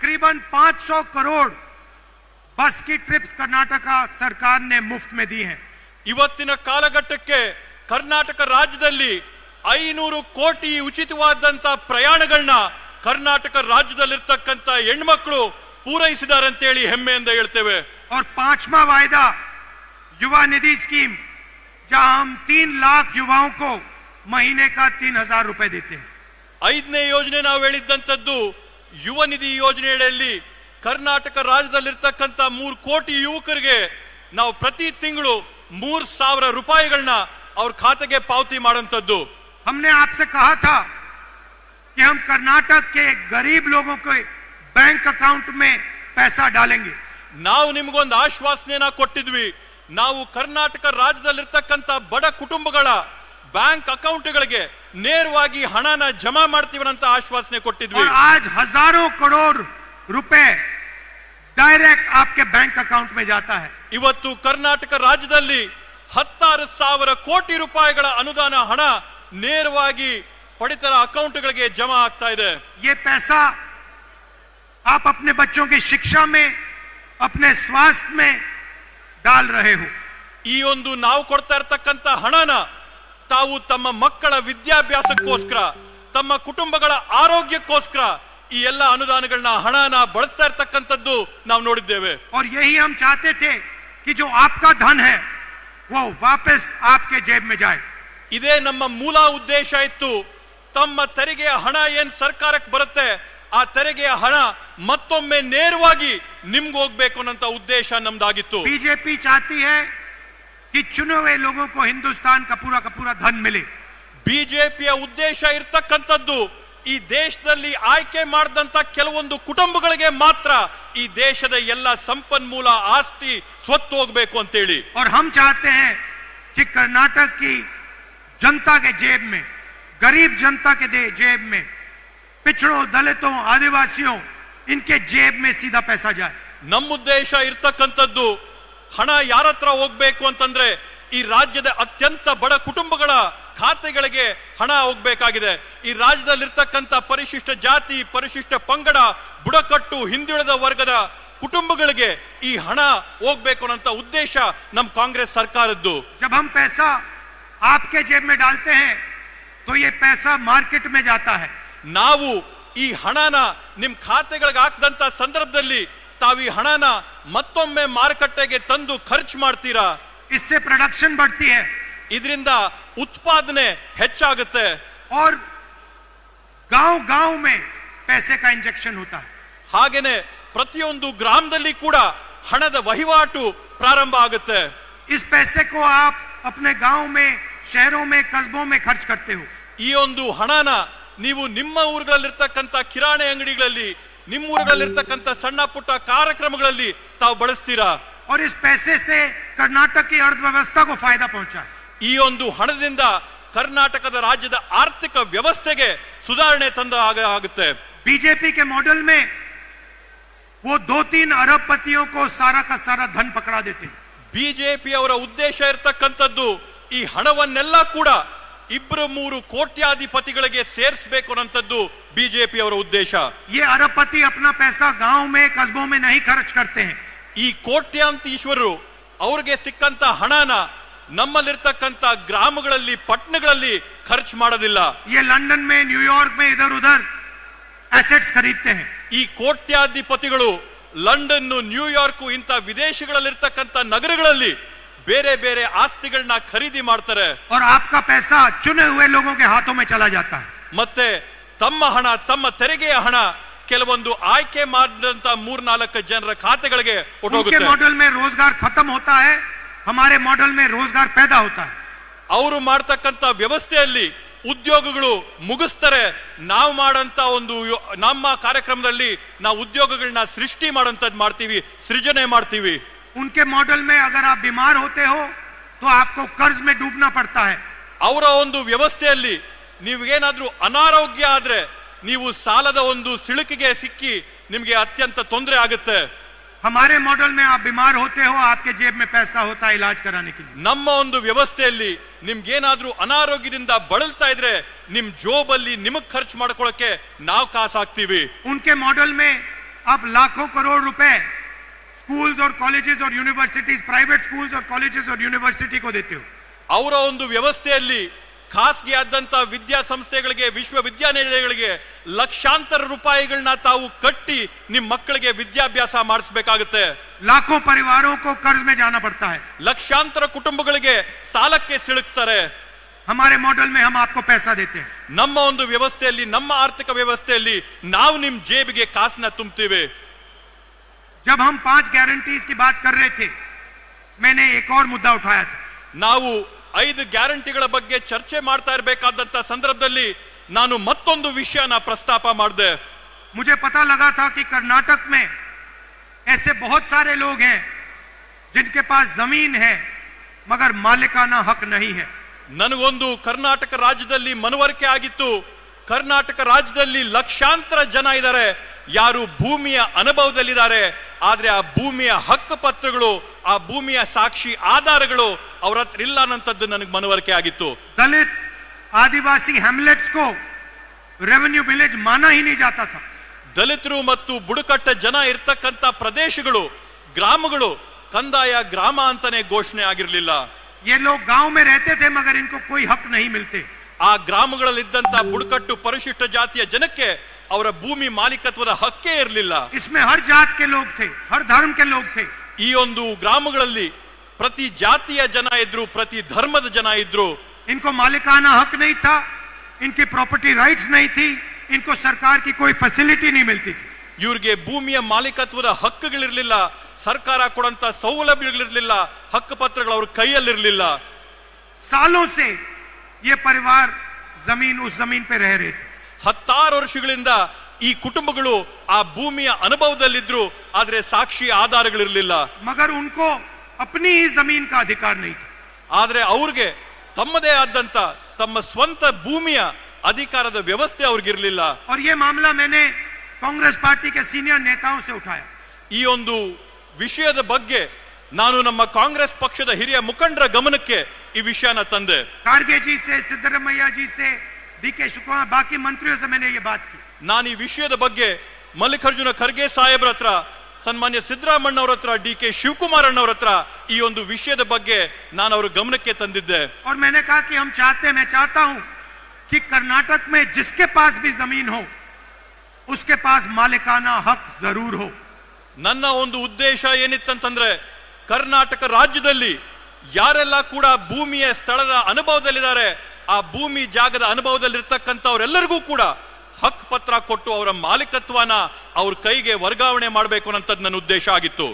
तकरीबन 500 करोड़ बस की ट्रिप्स कर्नाटका सरकार ने मुफ्त में दी हैं। ಇವತ್ತಿನ ಕಾಲಘಟ್ಟಕ್ಕೆ ಕರ್ನಾಟಕ ರಾಜ್ಯದಲ್ಲಿ 500 ಕೋಟಿ ಉಚಿತವಾದಂತ ಪ್ರಯಾಣಗಳನ್ನ ಕರ್ನಾಟಕ ರಾಜ್ಯದಲ್ಲಿರ್ತಕ್ಕಂತ ಹೆಣ್ಮಕ್ಳು ಪೂರೈಸಿದ್ದಾರೆ ಅಂತ ಹೇಳಿ ಹೆಮ್ಮೆಯಿಂದ ಹೇಳ್ತೇವೆ। और 5वां वायदा युवा निधि स्कीम, जहां हम 3 लाख युवाओं को महीने का 3000 रुपए देते हैं। 5ನೇ ಯೋಜನೆ ನಾವು ಹೇಳಿದ್ದಂತದ್ದು ಯುವ ನಿಧಿ ಯೋಜನೆಯಲ್ಲಿ ಕರ್ನಾಟಕ ರಾಜ್ಯದಲ್ಲಿರ್ತಕ್ಕಂತ 3 ಕೋಟಿ ಯುವಕರಿಗೆ ನಾವು ಪ್ರತಿ ತಿಂಗಳು 3000 ರೂಪಾಯಿಗಳನ್ನ ಅವ್ರ ಖಾತೆಗೆ ಪಾವತಿ ಮಾಡುವಂತದ್ದು। हमने आपसे कहा था कि हम कर्नाटक के गरीब लोगों के बैंक अकाउंट में पैसा डालेंगे। ನಾವು ನಿಮಗೊಂದು ಆಶ್ವಾಸನೆಯನ್ನ ಕೊಟ್ಟಿದ್ವಿ, ನಾವು ಕರ್ನಾಟಕ ರಾಜ್ಯದಲ್ಲಿರ್ತಕ್ಕಂತ ಬಡ ಕುಟುಂಬಗಳ ಬ್ಯಾಂಕ್ ಅಕೌಂಟ್ಗಳಿಗೆ ನೇರವಾಗಿ ಹಣನ ಜಮಾ ಮಾಡ್ತೀವಿ ಅಂತ ಆಶ್ವಾಸನೆ ಕೊಟ್ಟಿದ್ವಿ। और आज हजारों करोड़ रुपए डायरेक्ट आपके बैंक अकाउंट में जाता है। ಇವತ್ತು ಕರ್ನಾಟಕ ರಾಜ್ಯದಲ್ಲಿ 16,000 ಕೋಟಿ ರೂಪಾಯಿಗಳ ಅನುದಾನ ಹಣ ನೇರವಾಗಿ ಪಡಿತರ ಅಕೌಂಟ್ಗಳಿಗೆ ಜಮಾ ಆಗ್ತಾ ಇದೆ। ये पैसा आप अपने बच्चों की शिक्षा में, अपने स्वास्थ्य में डाल रहे हो। ಈ ಒಂದು ನಾವು ಕೊಡ್ತಾ ಇರತಕ್ಕಂತ ಹಣನ ತಾವು ತಮ್ಮ ಮಕ್ಕಳ ವಿದ್ಯಾಭ್ಯಾಸಕ್ಕೋಸ್ಕರ, ತಮ್ಮ ಕುಟುಂಬಗಳ ಆರೋಗ್ಯಕ್ಕೋಸ್ಕರ ಈ ಎಲ್ಲ ಅನುದಾನಗಳನ್ನ ಹಣನ ಬಳಸ್ತಾ ಇರತಕ್ಕಂತದ್ದು ನಾವು ನೋಡಿದ್ದೇವೆ। और यही हम चाहते थे कि जो आपका धन है वो वापस आपके जेब में जाए। ಇದೇ ನಮ್ಮ ಮೂಲ ಉದ್ದೇಶ ಇತ್ತು, ತಮ್ಮ ತೆರಿಗೆಯ ಹಣ ಏನ್ ಸರ್ಕಾರಕ್ಕೆ ಬರುತ್ತೆ ಆ ತೆರಿಗೆಯ ಹಣ ಮತ್ತೊಮ್ಮೆ ನೇರವಾಗಿ ನಿಮ್ಗೆ ಹೋಗ್ಬೇಕು ಅನ್ನೋ ಉದ್ದೇಶ ನಮ್ದಾಗಿತ್ತು। बीजेपी चाहती है कि चुने हुए लोगों को हिंदुस्तान का पूरा धन मिले। ಬಿಜೆಪಿಯ ಉದ್ದೇಶ ಇರ್ತಕ್ಕಂಥದ್ದು ಈ ದೇಶದಲ್ಲಿ ಆಯ್ಕೆ ಮಾಡಿದಂತ ಕೆಲವೊಂದು ಕುಟುಂಬಗಳಿಗೆ ಮಾತ್ರ ಈ ದೇಶದ ಎಲ್ಲ ಸಂಪನ್ಮೂಲ ಆಸ್ತಿ ಸ್ವತ್ತು ಹೋಗ್ಬೇಕು ಅಂತೇಳಿ। और हम चाहते हैं कि कर्नाटक की जनता के जेब में, गरीब जनता के जेब में, पिछड़ों, दलितों, आदिवासियों, इनके जेब में सीधा पैसा जाए। ನಮ್ಮ ಉದ್ದೇಶ ಇರ್ತಕ್ಕಂಥದ್ದು ಹಣ ಯಾರ ಹತ್ರ ಹೋಗ್ಬೇಕು ಅಂತಂದ್ರೆ ಈ ರಾಜ್ಯದ ಅತ್ಯಂತ ಬಡ ಕುಟುಂಬಗಳ ಖಾತೆಗಳಿಗೆ ಹಣ ಹೋಗ್ಬೇಕಾಗಿದೆ। ಈ ರಾಜ್ಯದಲ್ಲಿರ್ತಕ್ಕಂಥ ಪರಿಶಿಷ್ಟ ಜಾತಿ, ಪರಿಶಿಷ್ಟ ಪಂಗಡ, ಬುಡಕಟ್ಟು, ಹಿಂದುಳಿದ ವರ್ಗದ ಕುಟುಂಬಗಳಿಗೆ ಈ ಹಣ ಹೋಗ್ಬೇಕು ಅನ್ನೋ ಉದ್ದೇಶ ನಮ್ಮ ಕಾಂಗ್ರೆಸ್ ಸರ್ಕಾರದ್ದು। जब हम पैसा आपके जेब में डालते हैं तो ये पैसा मार्केट में जाता है। ನಾವು ಈ ಹಣನ ನಿಮ್ ಖಾತೆಗಳಿಗೆ ಹಾಕದಂತ ಸಂದರ್ಭದಲ್ಲಿ ತಾವು ಈ ಹಣನ ಮತ್ತೊಮ್ಮೆ ಮಾರುಕಟ್ಟೆಗೆ ತಂದು ಖರ್ಚು ಮಾಡ್ತೀರಾ। इससे प्रोडक्शन बढ़ती है, ಇದರಿಂದ ಉತ್ಪಾದನೆ ಹೆಚ್ಚಾಗುತ್ತೆ और गांव-गांव में पैसे का इंजेक्शन होता है। ಹಾಗೇನೆ ಪ್ರತಿಯೊಂದು ಗ್ರಾಮದಲ್ಲಿ ಕೂಡ ಹಣದ ವಹಿವಾಟು ಪ್ರಾರಂಭ ಆಗುತ್ತೆ। इस पैसे को आप अपने गांव में, शहरों में, कस्बों में खर्च करते हो। ಈ ಒಂದು ಹಣನ ನೀವು ನಿಮ್ಮ ಊರುಗಳಲ್ಲಿರ್ತಕ್ಕಂಥ ಕಿರಾಣಿ ಅಂಗಡಿಗಳಲ್ಲಿ, ನಿಮ್ಮ ಊರುಗಳಲ್ಲಿರ್ತಕ್ಕಂಥ ಸಣ್ಣ ಪುಟ್ಟ ಕಾರ್ಯಕ್ರಮಗಳಲ್ಲಿ ತಾವು ಬಳಸ್ತೀರಾ। और इस पैसे से कर्नाटक की अर्थव्यवस्था को फायदा पहुंचा है। ಈ ಒಂದು ಹಣದಿಂದ ಕರ್ನಾಟಕದ ರಾಜ್ಯದ ಆರ್ಥಿಕ ವ್ಯವಸ್ಥೆಗೆ ಸುಧಾರಣೆ ತಂದ ಆಗುತ್ತೆ। बीजेपी के मॉडल में वो 2-3 अरबपतियों को सारा का सारा धन पकड़ा देते हैं। ಬಿಜೆಪಿ ಅವರ ಉದ್ದೇಶ ಇರತಕ್ಕಂಥದ್ದು ಈ ಹಣವನ್ನೆಲ್ಲ ಕೂಡ 2-3 ಕೋಟ್ಯಾಧಿಪತಿಗಳಿಗೆ ಸೇರಿಸಬೇಕು ಅನ್ನೋಂಥದ್ದು ಬಿಜೆಪಿ ಅವರ ಉದ್ದೇಶ। ये अरबपति अपना पैसा गांव में, कस्बों में नहीं खर्च करते हैं। ಈ ಕೋಟ್ಯಾಂತೀಶ್ವರರು ಅವ್ರಿಗೆ ಸಿಕ್ಕಂತ ಹಣನ ನಮ್ಮಲ್ಲಿರ್ತಕ್ಕಂಥ ಗ್ರಾಮಗಳಲ್ಲಿ, ಪಟ್ಟಣಗಳಲ್ಲಿ ಖರ್ಚು ಮಾಡೋದಿಲ್ಲ। ये लंदन में, न्यूयॉर्क में इधर उधर एसेट्स खरीदते हैं। ಈ ಕೋಟ್ಯಾಧಿಪತಿಗಳು ಲಂಡನ್, ನ್ಯೂಯಾರ್ಕ್ ಇಂಥ ವಿದೇಶಗಳಲ್ಲಿರ್ತಕ್ಕಂಥ ನಗರಗಳಲ್ಲಿ ಬೇರೆ ಬೇರೆ ಆಸ್ತಿಗಳನ್ನ ಖರೀದಿ ಮಾಡ್ತಾರೆ। और आपका पैसा चुने हुए लोगों के हाथों में चला जाता है। ಮತ್ತೆ ತಮ್ಮ ಹಣ, ತಮ್ಮ ತೆರಿಗೆಯ ಹಣ ಕೆಲವೊಂದು ಆಯ್ಕೆ ಮಾಡಿದಂತ 3-4 ಜನರ ಖಾತೆಗಳಿಗೆ उनके मॉडल में रोजगार खत्म होता है, हमारे मॉडल में रोजगार पैदा होता है। ಅವರು ಮಾಡ್ತಕ್ಕಂಥ ವ್ಯವಸ್ಥೆಯಲ್ಲಿ ಉದ್ಯೋಗಗಳು ಮುಗಿಸ್ತಾರೆ, ನಾವು ಮಾಡಂತ ಒಂದು ನಮ್ಮ ಕಾರ್ಯಕ್ರಮದಲ್ಲಿ ನಾವು ಉದ್ಯೋಗಗಳನ್ನ ಸೃಷ್ಟಿ ಮಾಡೋಂಥದ್ದು ಮಾಡ್ತೀವಿ, ಸೃಜನೆ ಮಾಡ್ತೀವಿ। उनके मॉडल में अगर आप बीमार होते हो तो आपको कर्ज में डूबना पड़ता है। ಅವರ ಒಂದು ವ್ಯವಸ್ಥೆಯಲ್ಲಿ ನೀವೇನಾದ್ರೂ ಅನಾರೋಗ್ಯ ಆದ್ರೆ ನೀವು ಸಾಲದ ಒಂದು ಸಿಳುಕಿಗೆ ಸಿಕ್ಕಿ ನಿಮಗೆ ಅತ್ಯಂತ ತೊಂದರೆ ಆಗುತ್ತೆ। हमारे मॉडल में आप बीमार होते हो, आपके जेब में पैसा होता है इलाज कराने के लिए। ನಮ್ಮ ಒಂದು ವ್ಯವಸ್ಥೆಯಲ್ಲಿ ನಿಮ್ಗೇನಾದ್ರೂ ಅನಾರೋಗ್ಯದಿಂದ ಬಳಲ್ತಾ ಇದ್ರೆ ನಿಮ್ ಜೋಬಲ್ಲಿ ನಿಮಗ್ ಖರ್ಚು ಮಾಡ್ಕೊಳ್ಳೋಕೆ ನಾವು ಕಾಸು ಹಾಕ್ತೀವಿ। उनके मॉडल में आप लाखों करोड़ रुपए स्कूल्स और कॉलेजेस और यूनिवर्सिटीज, प्राइवेट स्कूल्स और कॉलेजेस और यूनिवर्सिटी को देते हो। ಅವರ ಒಂದು ವ್ಯವಸ್ಥೆಯಲ್ಲಿ ಖಾಸಗಿ ಆದಂತ ವಿದ್ಯಾಸಂಸ್ಥೆಗಳಿಗೆ, ವಿಶ್ವವಿದ್ಯಾನಿಲಯಗಳಿಗೆ ಲಕ್ಷಾಂತರ ರೂಪಾಯಿಗಳನ್ನ ತಾವು ಕಟ್ಟಿ ನಿಮ್ಮ ಮಕ್ಕಳಿಗೆ ವಿದ್ಯಾಭ್ಯಾಸ ಮಾಡಿಸಬೇಕಾಗುತ್ತೆ। लाखों परिवारों को कर्ज में जाना पड़ता है। ಲಕ್ಷಾಂತರ ಕುಟುಂಬಗಳಿಗೆ ಸಾಲಕ್ಕೆ ಸಿಲುಕ್ತಾರೆ। हमारे मॉडल में हम आपको पैसा देते हैं। ನಮ್ಮ ಒಂದು ವ್ಯವಸ್ಥೆಯಲ್ಲಿ, ನಮ್ಮ ಆರ್ಥಿಕ ವ್ಯವಸ್ಥೆಯಲ್ಲಿ ನಾವು ನಿಮ್ಮ ಜೇಬಿಗೆ ಕಾಸನ್ನ ತುಂಬುತ್ತೀವಿ। जब हम 5 गारंटीज की बात कर रहे थे, मैंने एक और मुद्दा उठाया था। ನಾವು 5 ಗ್ಯಾರಂಟಿಗಳ ಬಗ್ಗೆ ಚರ್ಚೆ ಮಾಡ್ತಾ ಇರಬೇಕಾದಂತ ಸಂದರ್ಭದಲ್ಲಿ ನಾನು ಮತ್ತೊಂದು ವಿಷಯನ ಪ್ರಸ್ತಾಪ ಮಾಡಿದೆ। मुझे पता लगा था कि कर्नाटक में ऐसे बहुत सारे लोग हैं जिनके पास जमीन है मगर मालिकाना हक नहीं है। ನನಗೊಂದು ಕರ್ನಾಟಕ ರಾಜ್ಯದಲ್ಲಿ ಮನವರಿಕೆ ಆಗಿತ್ತು, ಕರ್ನಾಟಕ ರಾಜ್ಯದಲ್ಲಿ ಲಕ್ಷಾಂತರ ಜನ ಇದ್ದಾರೆ ಯಾರು ಭೂಮಿಯ ಅನುಭವದಲ್ಲಿದ್ದಾರೆ, ಆದ್ರೆ ಆ ಭೂಮಿಯ ಹಕ್ಕು ಪತ್ರಗಳು, ಆ ಭೂಮಿಯ ಸಾಕ್ಷಿ ಆಧಾರಗಳು ಅವ್ರ ಹತ್ರ ಇಲ್ಲ ಅನ್ನೋಂಥದ್ದು ನನಗೆ ಮನವರಿಕೆ ಆಗಿತ್ತು। दलित आदिवासी हैमलेट्स को रेवेन्यू विलेज माना ही नहीं जाता था। ದಲಿತರು ಮತ್ತು ಬುಡಕಟ್ಟ ಜನ ಇರ್ತಕ್ಕಂಥ ಪ್ರದೇಶಗಳು, ಗ್ರಾಮಗಳು ಕಂದಾಯ ಗ್ರಾಮ ಅಂತಾನೆ ಘೋಷಣೆ ಆಗಿರಲಿಲ್ಲ। ये लोग गांव में रहते थे मगर इनको कोई हक नहीं मिलते। ಆ ಗ್ರಾಮಗಳಲ್ಲಿದ್ದಂತ ಬುಡಕಟ್ಟು ಪರಿಶಿಷ್ಟ ಜಾತಿಯ ಜನಕ್ಕೆ ಅವರ ಭೂಮಿ ಮಾಲೀಕತ್ವದ ಹಕ್ಕೇ ಇರಲಿಲ್ಲ। इसमें हर जात के लोग थे, हर धर्म के लोग थे। ಈ ಒಂದು ಗ್ರಾಮಗಳಲ್ಲಿ ಪ್ರತಿ ಜಾತಿಯ ಜನ ಇದ್ರು, ಪ್ರತಿ ಧರ್ಮದ ಜನ ಇದ್ರು। इनको मालिकाना हक नहीं था, इनकी प्रॉपर्टी राइट्स नहीं थी, इनको सरकार की कोई फैसिलिटी नहीं मिलती थी। ಇವ್ರಿಗೆ ಭೂಮಿಯ ಮಾಲೀಕತ್ವದ ಹಕ್ಕುಗಳಿರಲಿಲ್ಲ, ಸರ್ಕಾರ ಕೊಡಂತ ಸೌಲಭ್ಯಗಳಿರಲಿಲ್ಲ, ಹಕ್ಕು ಪತ್ರಗಳು ಅವ್ರ ಕೈಯಲ್ಲಿರಲಿಲ್ಲ। सालों से ये परिवार जमीन उस जमीन पे रह रहे थे। 10 ವರ್ಷಗಳಿಂದ ಈ ಕುಟುಂಬಗಳು ಆ ಭೂಮಿಯ ಅನುಭವದಲ್ಲಿದ್ರು, ಆದ್ರೆ ಸಾಕ್ಷಿ ಆಧಾರಗಳಿರಲಿಲ್ಲ। मगर उनको अपनी ही जमीन का अधिकार नहीं था। ಆದ್ರೆ ಅವ್ರಿಗೆ ತಮ್ಮದೇ ಆದಂತ ತಮ್ಮ ಸ್ವಂತ ಭೂಮಿಯ ಅಧಿಕಾರದ ವ್ಯವಸ್ಥೆ ಅವ್ರಿಗಿರ್ಲಿಲ್ಲ। और ये मामला मैंने कांग्रेस पार्टी के सीनियर नेताओं से उठाया। ಈ ಒಂದು ವಿಷಯದ ಬಗ್ಗೆ ನಾನು ನಮ್ಮ ಕಾಂಗ್ರೆಸ್ ಪಕ್ಷದ ಹಿರಿಯ ಮುಖಂಡರ ಗಮನಕ್ಕೆ ಈ ವಿಷಯನ ತಂದೆ। खारगे जी से, सिद्धरमैया जी से, डीके शिवकुमार, बाकी मंत्रियों से मैंने ये बात की। ನಾನು ಈ ವಿಷಯದ ಬಗ್ಗೆ ಮಲ್ಲಿಕಾರ್ಜುನ ಖರ್ಗೆ ಸಾಹೇಬ್ರ ಹತ್ರ, ಸನ್ಮಾನ್ಯ ಸಿದ್ದರಾಮಣ್ಣ ಅವರ ಹತ್ರ, ಡಿ.ಕೆ. ಶಿವಕುಮಾರ್ ಅವರ ಹತ್ರ ಈ ಒಂದು ವಿಷಯದ ಬಗ್ಗೆ ನಾನು ಅವರ ಗಮನಕ್ಕೆ ತಂದಿದ್ದೆ। और मैंने कहा कि मैं चाहता हूं कि कर्नाटक में जिसके पास भी जमीन हो उसके पास मालिकाना हक जरूर हो। ನನ್ನ ಒಂದು ಉದ್ದೇಶ ಏನಿತ್ತಂತಂದ್ರೆ, ಕರ್ನಾಟಕ ರಾಜ್ಯದಲ್ಲಿ ಯಾರೆಲ್ಲ ಕೂಡ ಭೂಮಿಯ ಸ್ಥಳದ ಅನುಭವದಲ್ಲಿದ್ದಾರೆ, ಆ ಭೂಮಿ ಜಾಗದ ಅನುಭವದಲ್ಲಿರ್ತಕ್ಕಂಥವರೆಲ್ಲರಿಗೂ ಕೂಡ ಹಕ್ ಪತ್ರ ಕೊಟ್ಟು ಅವರ ಮಾಲೀಕತ್ವನ ಅವ್ರ ಕೈಗೆ ವರ್ಗಾವಣೆ ಮಾಡಬೇಕು ಅನ್ನೋದು ನನ್ನ ಉದ್ದೇಶ ಆಗಿತ್ತು।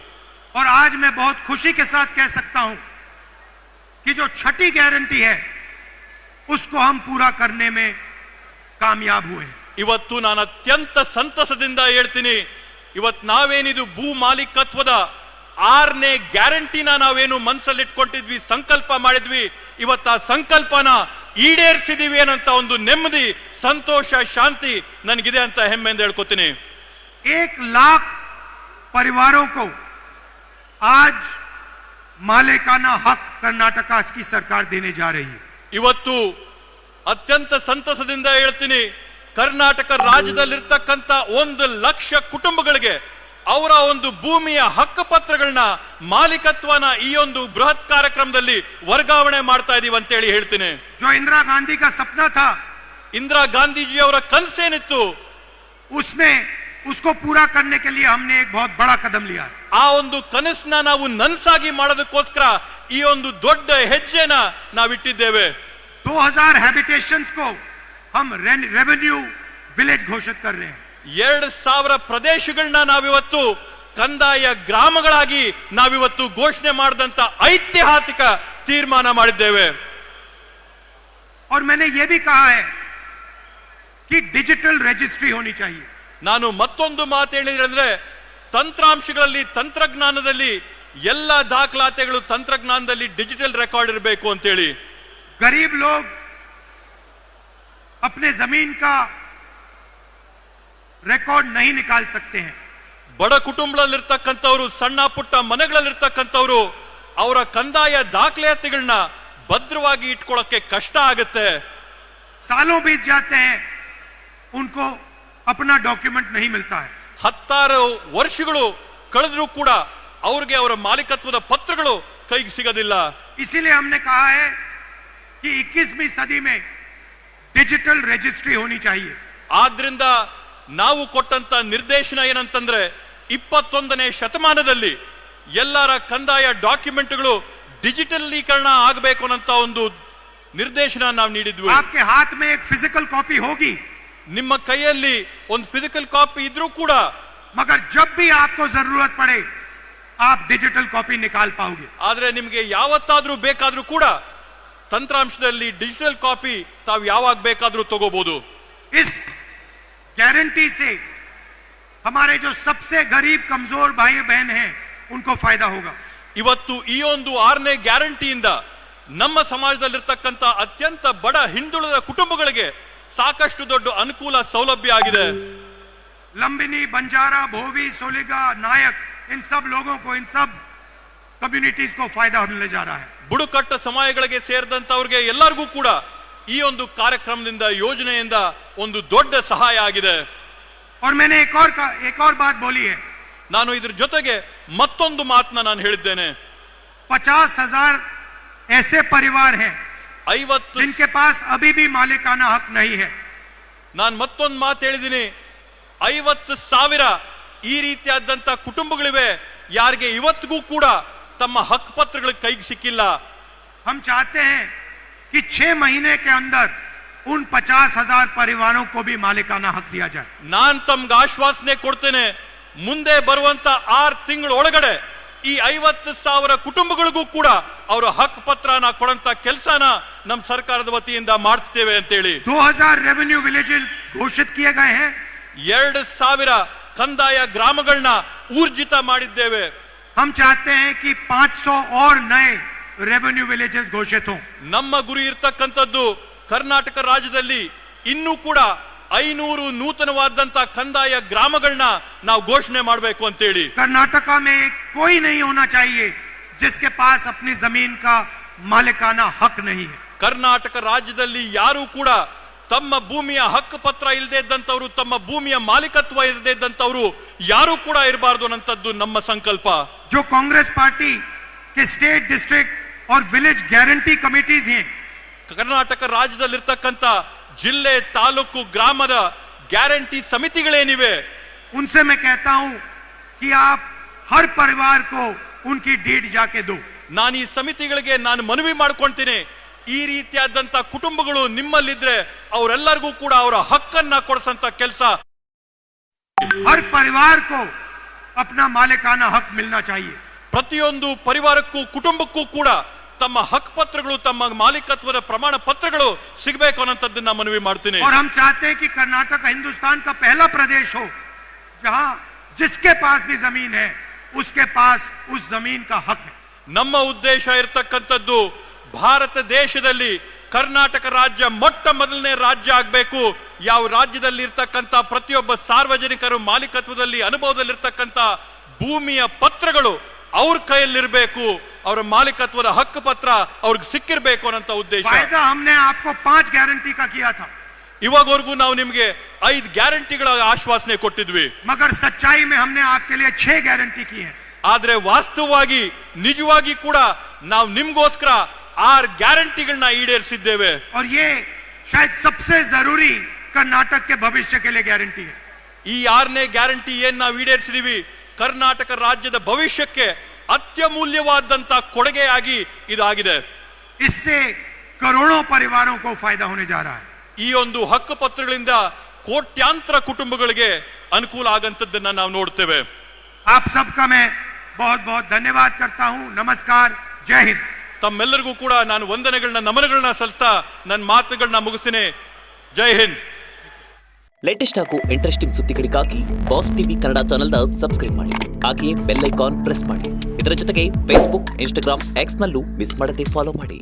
और आज मैं बहुत खुशी के साथ कह सकता हूं कि जो छठी गारंटी है उसको हम पूरा करने में कामयाब हुए। ಇವತ್ತು ನಾನು ಅತ್ಯಂತ ಸಂತಸದಿಂದ ಹೇಳ್ತೀನಿ, ಇವತ್ತು ನಾವೇನಿದು ಭೂ ಮಾಲೀಕತ್ವದ 6ನೇ ಗ್ಯಾರಂಟಿನ ನಾವೇನು ಮನಸ್ಸಲ್ಲಿಟ್ಕೊಂಡಿದ್ವಿ, ಸಂಕಲ್ಪ ಮಾಡಿದ್ವಿ, ಇವತ್ತು ಆ ಸಂಕಲ್ಪನ ಈಡೇರಿಸಿದೀವಿ ಅನ್ನಂತ ಒಂದು ನೆಮ್ಮದಿ, ಸಂತೋಷ, ಶಾಂತಿ ನನಗಿದೆ ಅಂತ ಹೆಮ್ಮೆಯಿಂದ ಹೇಳ್ಕೊತೀನಿ। 1 लाख परिवारों को आज मालिकाना हक कर्नाटका की सरकार देने जा रही है। ಇವತ್ತು ಅತ್ಯಂತ ಸಂತಸದಿಂದ ಹೇಳ್ತೀನಿ, ಕರ್ನಾಟಕ ರಾಜ್ಯದಲ್ಲಿರ್ತಕ್ಕಂಥ 1 ಲಕ್ಷ ಕುಟುಂಬಗಳಿಗೆ ಅವರ ಒಂದು ಭೂಮಿಯ ಹಕ್ಕು ಪತ್ರಗಳನ್ನ, ಮಾಲೀಕತ್ವನ ಈ ಒಂದು ಬೃಹತ್ ಕಾರ್ಯಕ್ರಮದಲ್ಲಿ ವರ್ಗಾವಣೆ ಮಾಡ್ತಾ ಇದೀವಿ ಅಂತ ಹೇಳಿ ಹೇಳ್ತೀನಿ। जो इंदिरा गांधी का सपना था, ಇಂದಿರಾ ಗಾಂಧೀಜಿ ಅವರ ಕನಸೇನಿತ್ತು, उसमें उसको पूरा करने के लिए हमने एक बहुत बड़ा कदम लिया। ಆ ಒಂದು ಕನಸನ್ನ ನಾವು ನನಸಾಗಿ ಮಾಡೋದಕ್ಕೋಸ್ಕರ ಈ ಒಂದು ದೊಡ್ಡ ಹೆಜ್ಜೆನ ನಾವಿಟ್ಟಿದ್ದೇವೆ। 2000 हैबिटेशंस को हम रेवेन्यू विलेज घोषित कर रहे हैं। 2000 ಪ್ರದೇಶಗಳನ್ನ ನಾವಿವತ್ತು ಕಂದಾಯ ಗ್ರಾಮಗಳಾಗಿ ನಾವಿವತ್ತು ಘೋಷಣೆ ಮಾಡಿದಂತ ಐತಿಹಾಸಿಕ ತೀರ್ಮಾನ ಮಾಡಿದ್ದೇವೆ। और मैंने ये भी कहा है कि डिजिटल रजिस्ट्री होनी चाहिए। ನಾನು ಮತ್ತೊಂದು ಮಾತು ಹೇಳಿದ್ರೆ, ತಂತ್ರಾಂಶಗಳಲ್ಲಿ, ತಂತ್ರಜ್ಞಾನದಲ್ಲಿ ಎಲ್ಲ ದಾಖಲಾತಿಗಳು ತಂತ್ರಜ್ಞಾನದಲ್ಲಿ ಡಿಜಿಟಲ್ ರೆಕಾರ್ಡ್ ಇರಬೇಕು ಅಂತ ಹೇಳಿ। गरीब लोग अपने जमीन का रिकॉर्ड नहीं निकाल सकते हैं। ಬಡ ಕುಟುಂಬದಲ್ಲಿರ್ತಕ್ಕಂಥವ್ರು, ಸಣ್ಣ ಪುಟ್ಟ ಮನೆಗಳಲ್ಲಿರ್ತಕ್ಕಂಥವ್ರು ಅವರ ಕಂದಾಯ ದಾಖಲಾತಿಗಳನ್ನ ಭದ್ರವಾಗಿ ಇಟ್ಕೊಳ್ಳೋಕೆ ಕಷ್ಟ ಆಗುತ್ತೆ। सालों बीत जाते हैं, उनको अपना डॉक्यूमेंट नहीं मिलता है। 10 ವರ್ಷಗಳು ಕಳೆದರೂ ಕೂಡ ಅವ್ರಿಗೆ ಅವರ ಮಾಲೀಕತ್ವದ ಪತ್ರಗಳು ಕೈಗೆ ಸಿಗೋದಿಲ್ಲ. इसीलिए हमने कहा है कि 21वीं सदी में डिजिटल रजिस्ट्री होनी चाहिए. ಆದ್ರಿಂದ ನಾವು ಕೊಟ್ಟಂತ ನಿರ್ದೇಶನ ಏನಂತಂದ್ರೆ 21ನೇ ಶತಮಾನದಲ್ಲಿ ಎಲ್ಲರ ಕಂದಾಯ ಡಾಕ್ಯುಮೆಂಟ್ಗಳು ಡಿಜಿಟಲೀಕರಣ ಆಗಬೇಕು ಅನ್ನೋ ಒಂದು ನಿರ್ದೇಶನ ನಾವು ನೀಡಿದ್ವಿ. आपके हाथ में एक फिजिकल कॉपी होगी, ನಿಮ್ಮ ಕೈಯಲ್ಲಿ ಒಂದು ಫಿಸಿಕಲ್ ಕಾಪಿ ಇದ್ರೂ ಕೂಡ, मगर जब भी आपको जरूरत पड़े आप डिजिटल कॉपी निकाल पाओगे. ಆದ್ರೆ ನಿಮಗೆ ಯಾವತ್ತಾದ್ರೂ ಬೇಕಾದ್ರೂ ಕೂಡ ತಂತ್ರಾಂಶದಲ್ಲಿ ಡಿಜಿಟಲ್ ಕಾಪಿ ತಾವು ಯಾವಾಗ ಬೇಕಾದ್ರೂ ತಗೋಬಹುದು. इस गारंटी से हमारे जो सबसे गरीब कमजोर भाई बहन हैं उनको फायदा होगा. ಇವತ್ತು ಈ ಒಂದು 6ನೇ ಗ್ಯಾರಂಟಿಯಿಂದ ನಮ್ಮ ಸಮಾಜದಲ್ಲಿರ್ತಕ್ಕಂಥ ಅತ್ಯಂತ ಬಡ ಹಿಂದುಳಿದ ಕುಟುಂಬಗಳಿಗೆ ಸಾಕಷ್ಟು ದೊಡ್ಡ ಅನುಕೂಲ ಸೌಲಭ್ಯ ಆಗಿದೆ. लंबिनी, बंजारा, भोवी, सोलिगा, नायक, इन सब लोगों को, इन सब कम्युनिटीज को फायदा मिलने जा रहा है. ಬುಡಕಟ್ಟ ಸಮುದಾಯಗಳಿಗೆ ಸೇರಿದಂತವರಿಗೆ ಎಲ್ಲರಿಗೂ ಕೂಡ ಈ ಒಂದು ಕಾರ್ಯಕ್ರಮದಿಂದ ಯೋಜನೆಯಿಂದ ಒಂದು ದೊಡ್ಡ ಸಹಾಯ ಆಗಿದೆ. और मैंने एक और बात बोली है. ನಾನು ಇದ್ರ ಜೊತೆಗೆ ಮತ್ತೊಂದು ಮಾತನ್ನ ನಾನು ಹೇಳಿದ್ದೇನೆ. 50,000 ऐसे परिवार हैं 50 जिनके पास अभी भी मालिकाना हक नहीं है. ನಾನು ಮತ್ತೊಂದು ಮಾತು ಹೇಳಿದ್ದೀನಿ. 50,000 ಈ ರೀತಿಯಾದಂತ ಕುಟುಂಬಗಳಿವೆ ಯಾರಿಗೆ ಇವತ್ತಿಗೂ ಕೂಡ ತಮ್ಮ ಹಕ್ಕು ಪತ್ರಗಳ ಕೈಗೆ ಸಿಕ್ಕಿಲ್ಲ. हम चाहते हैं कि 6 महीने के अंदर उन 50,000 परिवारों को भी मालिकाना हक दिया जाए. ನಾನ್ ತಮ್ಗೆ ಆಶ್ವಾಸನೆ ಕೊಡ್ತೇನೆ, ಮುಂದೆ ಬರುವಂತ 6 ತಿಂಗಳ ಒಳಗಡೆ ಈ 50,000 ಕುಟುಂಬಗಳಿಗೂ ಕೂಡ ಅವರ ಹಕ್ಕು ಪತ್ರನ ಕೊಡಂತ ಕೆಲಸನ ನಮ್ಮ ಸರ್ಕಾರದ ವತಿಯಿಂದ ಮಾಡಿಸ್ತೇವೆ ಅಂತ ಹೇಳಿ. 2000 रेवेन्यू विलेजेस घोषित किए गए हैं. 2,000 ಕಂದಾಯ ಗ್ರಾಮಗಳನ್ನ ಊರ್ಜಿತ ಮಾಡಿದ್ದೇವೆ. हम चाहते हैं कि 500 और नए रेवेन्यू विलेजेस घोषित हों. ನಮ್ಮ ಗುರಿ ಇರ್ತಕ್ಕಂಥದ್ದು ಕರ್ನಾಟಕ ರಾಜ್ಯದಲ್ಲಿ ಇನ್ನೂ ಕೂಡ 500 ನೂತನವಾದಂತ ಕಂದಾಯ ಗ್ರಾಮಗಳನ್ನ ನಾವು ಘೋಷಣೆ ಮಾಡಬೇಕು ಅಂತ ಹೇಳಿ. कर्नाटका में कोई नहीं होना चाहिए जिसके पास अपनी जमीन का मालिकाना हक नहीं है. ಕರ್ನಾಟಕ ರಾಜ್ಯದಲ್ಲಿ ಯಾರು ಕೂಡ ತಮ್ಮ ಭೂಮಿಯ ಹಕ್ಕು ಪತ್ರ ಇಲ್ಲದೆ ಇದ್ದಂತವರು, ತಮ್ಮ ಭೂಮಿಯ ಮಾಲೀಕತ್ವ ಇಲ್ಲದೆ ಇದ್ದಂತವರು ಯಾರು ಕೂಡ ಇರಬಾರದು ಅನ್ನಂತದ್ದು ನಮ್ಮ ಸಂಕಲ್ಪ. जो कांग्रेस पार्टी के स्टेट, डिस्ट्रिक्ट और विलेज गारंटी कमिटीज हैं, ಕರ್ನಾಟಕ ರಾಜ್ಯದಲ್ಲಿರ್ತಕ್ಕಂಥ ಜಿಲ್ಲೆ, ತಾಲೂಕು, ಗ್ರಾಮದ ಗ್ಯಾರಂಟಿ ಸಮಿತಿಗಳೇನಿವೆ, उनसे मैं कहता हूं कि आप हर परिवार को उनकी डीड जाके दो. ನಾನು ಈ ಸಮಿತಿಗಳಿಗೆ ನಾನು ಮನವಿ ಮಾಡ್ಕೊಳ್ತೀನಿ, ಈ ರೀತಿಯಾದಂತ ಕುಟುಂಬಗಳು ನಿಮ್ಮಲ್ಲಿದ್ರೆ ಅವರೆಲ್ಲರಿಗೂ ಕೂಡ ಅವರ ಹಕ್ಕನ್ನ ಕೊಡಿಸಂತ ಕೆಲಸ. हर परिवार को अपना मालिकाना हक मिलना चाहिए. ಪ್ರತಿಯೊಂದು ಪರಿವಾರಕ್ಕೂ ಕುಟುಂಬಕ್ಕೂ ಕೂಡ ತಮ್ಮ ಹಕ್ಕು ಪತ್ರಗಳು, ತಮ್ಮ ಮಾಲೀಕತ್ವದ ಪ್ರಮಾಣ ಪತ್ರಗಳು ಸಿಗಬೇಕು ಅನ್ನೋಂಥದ್ದನ್ನ ಮನವಿ ಮಾಡ್ತೀನಿ. और हम चाहते हैं कि कर्नाटक हिंदुस्तान का पहला प्रदेश हो जहां जिसके पास भी जमीन है उसके पास उस जमीन का हक है. ನಮ್ಮ ಉದ್ದೇಶ ಇರತಕ್ಕಂಥದ್ದು ಭಾರತ ದೇಶದಲ್ಲಿ ಕರ್ನಾಟಕ ರಾಜ್ಯ ಮೊಟ್ಟ ಮೊದಲನೇ ರಾಜ್ಯ ಆಗಬೇಕು. ಯಾವ ರಾಜ್ಯದಲ್ಲಿ ಇರ್ತಕ್ಕಂಥ ಪ್ರತಿಯೊಬ್ಬ ಸಾರ್ವಜನಿಕರು ಮಾಲೀಕತ್ವದಲ್ಲಿ ಅನುಭವದಲ್ಲಿರ್ತಕ್ಕಂಥ ಭೂಮಿಯ ಪತ್ರಗಳು ಅವ್ರ ಕೈಯಲ್ಲಿರಬೇಕು, ಅವರ ಮಾಲೀಕತ್ವದ ಹಕ್ಕು ಪತ್ರ ಅವ್ರಿಗೆ ಸಿಕ್ಕಿರ್ಬೇಕು ಅನ್ನೋ ಉದ್ದೇಶ. वायदा हमने आपको 5 गारंटी का किया था, ಇವಾಗವರೆಗೂ ನಾವು ನಿಮಗೆ 5 ಗ್ಯಾರಂಟಿಗಳ ಆಶ್ವಾಸನೆ ಕೊಟ್ಟಿದ್ವಿ. मगर सच्चाई में हमने आपके लिए 6 गारंटी की है. ಆದ್ರೆ ವಾಸ್ತವವಾಗಿ ನಿಜವಾಗಿ ಕೂಡ ನಾವು ನಿಮ್ಗೋಸ್ಕರ 6 ಗ್ಯಾರಂಟಿಗಳನ್ನ ಈಡೇರಿಸಿದ್ದೇವೆ. और ये शायद सबसे जरूरी कर्नाटक के भविष्य के लिए गारंटी है. ಈ 6ನೇ ಗ್ಯಾರಂಟಿ ಏನ್ ನಾವು ಈಡೇರಿಸಿದೀವಿ, ಕರ್ನಾಟಕ ರಾಜ್ಯದ ಭವಿಷ್ಯಕ್ಕೆ ಅತ್ಯಮೂಲ್ಯವಾದಂತ ಕೊಡುಗೆಯಾಗಿ ಇದಾಗಿದೆ. इससे करोड़ों परिवारों को फायदा होने जा रहा है. ಈ ಒಂದು ಹಕ್ಕು ಪತ್ರಗಳಿಂದ ಕೋಟ್ಯಾಂತರ ಕುಟುಂಬಗಳಿಗೆ ಅನುಕೂಲ ಆಗಂತದ್ದನ್ನ ನಾವು ನೋಡ್ತೇವೆ. आप सबका मैं बहुत बहुत धन्यवाद करता हूं. नमस्कार, जय हिंद. ತಮ್ಮೆಲ್ಲರಿಗೂ ಕೂಡ ನಾನು ವಂದನೆಗಳನ್ನ, ನಮನಗಳನ್ನ ಸಲ್ಲಿಸ್ತಾ ನನ್ನ ಮಾತುಗಳನ್ನ ಮುಗಿಸ್ತೀನಿ. ಜೈ ಹಿಂದ್. ಲೇಟೆಸ್ಟ್ ಹಾಗೂ ಇಂಟ್ರೆಸ್ಟಿಂಗ್ ಸುದ್ದಿಗಳಿಗಾಗಿ ಬಾಸ್ ಟಿವಿ ಕನ್ನಡ ಚಾನೆಲ್ನ ಸಬ್ಸ್ಕ್ರೈಬ್ ಮಾಡಿ. ಹಾಗೆಯೇ ಬೆಲ್ ಐಕಾನ್ ಪ್ರೆಸ್ ಮಾಡಿ. ಇದರ ಜೊತೆಗೆ ಫೇಸ್ಬುಕ್, ಇನ್ಸ್ಟಾಗ್ರಾಮ್, ಎಕ್ಸ್ನಲ್ಲೂ ಮಿಸ್ ಮಾಡದೆ ಫಾಲೋ ಮಾಡಿ.